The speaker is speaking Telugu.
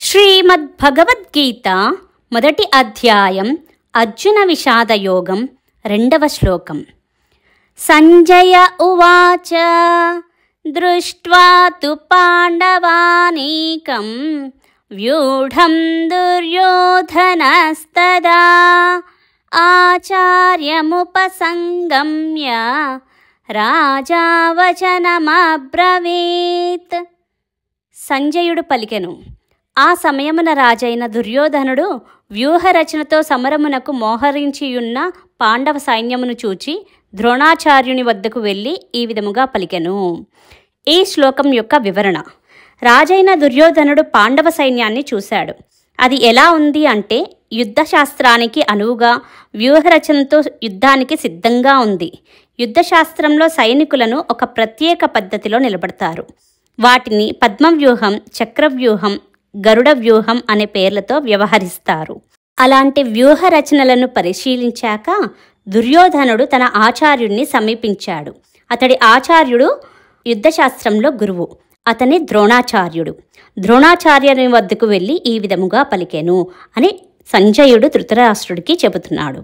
శ్రీమద్భగవద్గీత మొదటి అధ్యాయం అర్జున విషాదయోగం 2వ శ్లోకం. సంజయ ఉవాచ దృష్ట్వా తు పాండవానీకం వ్యూఢం దుర్యోధనస్తదా ఆచార్యముపసంగమ్య రాజా వచనమబ్రవీత్. సంజయుడు పలికెను, ఆ సమయమున రాజైన దుర్యోధనుడు వ్యూహరచనతో సమరమునకు మోహరించియున్న పాండవ సైన్యమును చూచి ద్రోణాచార్యుని వద్దకు వెళ్ళి ఈ విధముగా పలికెను. ఈ శ్లోకం యొక్క వివరణ. రాజైన దుర్యోధనుడు పాండవ సైన్యాన్ని చూశాడు. అది ఎలా ఉంది అంటే యుద్ధశాస్త్రానికి అనువుగా వ్యూహరచనతో యుద్ధానికి సిద్ధంగా ఉంది. యుద్ధశాస్త్రంలో సైనికులను ఒక ప్రత్యేక పద్ధతిలో నిలబడతారు. వాటిని పద్మవ్యూహం, చక్రవ్యూహం, గరుడ వ్యూహం అనే పేర్లతో వ్యవహరిస్తారు. అలాంటి వ్యూహ రచనలను పరిశీలించాక దుర్యోధనుడు తన ఆచార్యుడిని సమీపించాడు. అతడి ఆచార్యుడు యుద్ధశాస్త్రంలో గురువు. అతని ద్రోణాచార్యుడు. ద్రోణాచార్యుని వద్దకు వెళ్ళి ఈ విధముగా పలికెను అని సంజయుడు ధృతరాష్ట్రుడికి చెబుతున్నాడు.